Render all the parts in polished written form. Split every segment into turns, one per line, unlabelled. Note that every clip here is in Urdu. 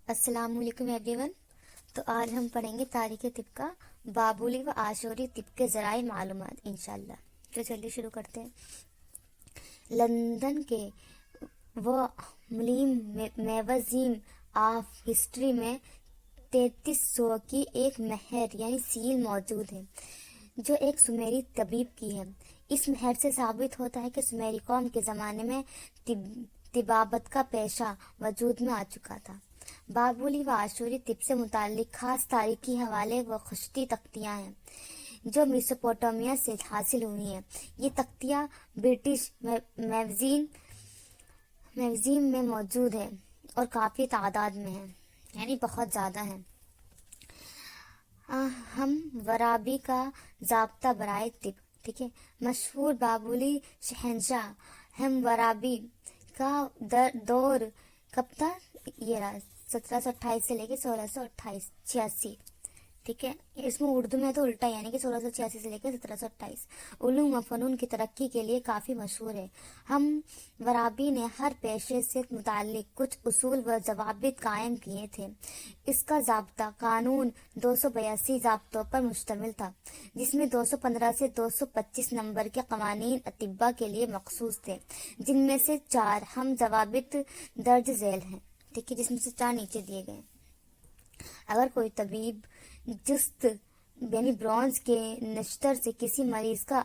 السلام علیکم ایوری ون. تو آج ہم پڑھیں گے تاریخ طب کا بابلی و آشوری طب کے ذرائع معلومات انشاءاللہ. تو چلیے شروع کرتے ہیں. لندن کے وہ ملیم میوزیم آف ہسٹری میں 3300 کی ایک مہر یعنی سیل موجود ہے جو ایک سومیری طبیب کی ہے. اس مہر سے ثابت ہوتا ہے کہ سومیری قوم کے زمانے میں طبابت کا پیشہ وجود میں آ چکا تھا. بابلی و آشوری طب سے متعلق خاص تاریخی حوالے و خشتی تختیاں ہیں جو میسوپوٹامیہ سے حاصل ہوئی ہیں. یہ تختیاں برٹش میوزیم میں موجود ہیں اور کافی تعداد میں ہیں، یعنی بہت زیادہ ہیں. ہم ورابی کا ضابطہ برائے طب. ٹھیک ہے. مشہور بابلی شہنشاہ ہم ورابی کا دور کب تھا؟ یہ رہا 1728 سے لے کے 1686. ٹھیک ہے. اس میں اردو میں تو الٹا یعنی کہ 1686 سے لے کے 1728. علوم و فنون کی ترقی کے لیے کافی مشہور ہے. ہم ورابی نے ہر پیشے سے متعلق کچھ اصول و ضوابط قائم کیے تھے. اس کا ضابطہ قانون 282 ضابطوں پر مشتمل تھا جس میں 215 سے 225 نمبر کے قوانین اطباء کے لیے مخصوص تھے، جن میں سے 4 ہم ضوابط درج ذیل ہیں. ٹھیک ہے. جس میں سے 4 نیچے دیے گئے. اگر کوئی طبیب جست یعنی برونز کے نشتر سے کسی مریض کا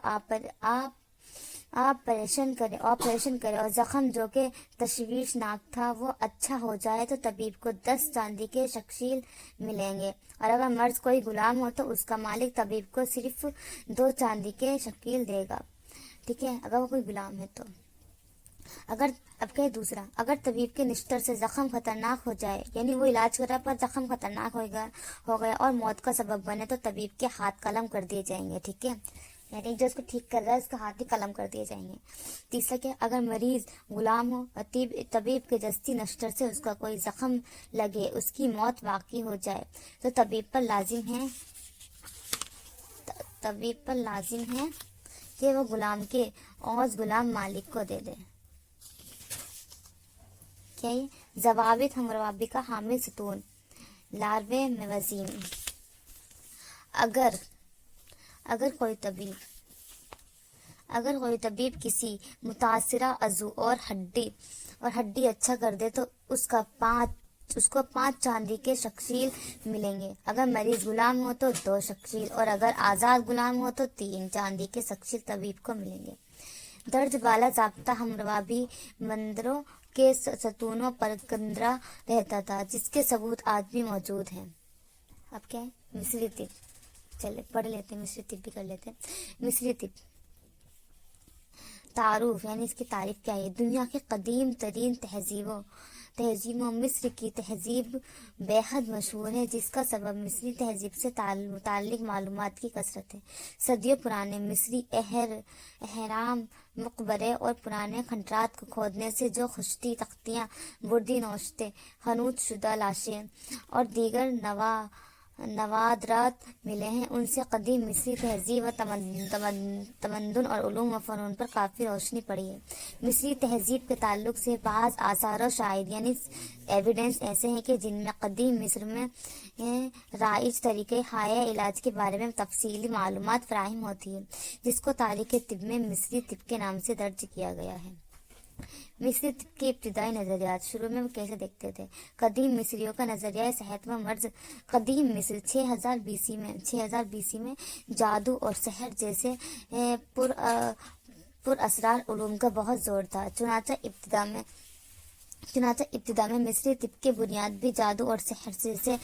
آپریشن کرے اور زخم جو کہ تشویشناک تھا وہ اچھا ہو جائے تو طبیب کو 10 چاندی کے شکیل ملیں گے، اور اگر مرض کوئی غلام ہو تو اس کا مالک طبیب کو صرف 2 چاندی کے شکیل دے گا. ٹھیک ہے. اگر وہ کوئی غلام ہے تو. اگر طبیب کے نشتر سے زخم خطرناک ہو جائے یعنی وہ علاج کر رہا پر زخم خطرناک ہو گیا اور موت کا سبب بنے تو طبیب کے ہاتھ قلم کر دیے جائیں گے. ٹھیک ہے. یعنی جو اس کو ٹھیک کر رہا ہے اس کا ہاتھ بھی قلم کر دیے جائیں گے. تیسرا کیا؟ اگر مریض غلام ہو اور طبیب کے جستی نشتر سے اس کا کوئی زخم لگے اس کی موت واقع ہو جائے تو طبیب پر لازم ہے کہ وہ غلام کے عوض غلام مالک کو دے دے. کیا یہ ضوابط حمورابی کا حامل ستون لاروے میوزیم. اگر کوئی طبیب کسی متاثرہ عضو اور ہڈی اچھا کر دے تو اس کو 5 چاندی کے شکیل ملیں گے. اگر مریض غلام ہو تو 2 شکیل، اور اگر آزاد غلام ہو تو 3 چاندی کے شکیل طبیب کو ملیں گے. درج بالا ضابطہ حمورابی مندروں کے ستونوں پر گندا رہتا تھا جس کے ثبوت آج بھی موجود ہیں. اب کیا ہے؟ مصری طب. چلے پڑھ لیتے ہیں، مصری طب بھی کر لیتے ہیں. مصری طب تعارف یعنی اس کی تعریف کیا ہے؟ دنیا کی قدیم ترین تہذیبوں مصر کی تہذیب بے حد مشہور ہے جس کا سبب مصری تہذیب سے متعلق معلومات کی کثرت ہے. صدیوں پرانے مصری اہرام، مقبرے اور پرانے کھنڈرات کو کھودنے سے جو خشتی تختیاں، بردی نوشتیں، حنوط شدہ لاشیں اور دیگر نوادرات ملے ہیں ان سے قدیم مصری تہذیب و تمدن اور علوم و فنون پر کافی روشنی پڑی ہے. مصری تہذیب کے تعلق سے بعض آثار و شواہد یعنی ایویڈنس ایسے ہیں کہ جن میں قدیم مصر میں رائج طریقہ حیہ علاج کے بارے میں تفصیلی معلومات فراہم ہوتی ہے جس کو تاریخ طب میں مصری طب کے نام سے درج کیا گیا ہے. مصری طب کے ابتدائی نظریات. شروع میں وہ کیسے دیکھتے تھے؟ قدیم مصریوں کا نظریہ صحت و مرض. قدیم مصر 6000 بی سی میں جادو اور سحر جیسے پر اسرار علوم کا بہت زور تھا. چنانچہ ابتدا میں مصری طب کے بنیاد بھی جادو اور سحر جیسے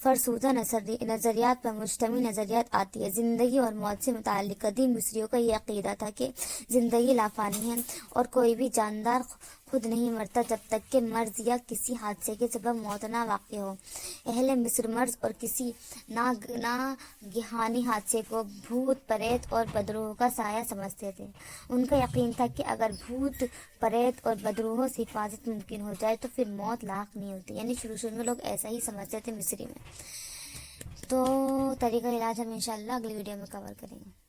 فرسودہ نظریات پر مشتمل نظریات آتی ہے. زندگی اور موت سے متعلق قدیم مصریوں کا یہ عقیدہ تھا کہ زندگی لافانی ہے اور کوئی بھی جاندار خود نہیں مرتا جب تک کہ مرض یا کسی حادثے کے سبب موت نہ واقع ہو. اہل مصر مرض اور کسی ناگہانی حادثے کو بھوت، پریت اور بدروح کا سایہ سمجھتے تھے. ان کا یقین تھا کہ اگر بھوت، پریت اور بدروحوں سے حفاظت ممکن ہو جائے تو پھر موت لاحق نہیں ہوتی. یعنی شروع میں لوگ ایسا ہی سمجھتے تھے مصری میں. تو طریقہ علاج ہم انشاءاللہ اگلی ویڈیو میں کور کریں گے.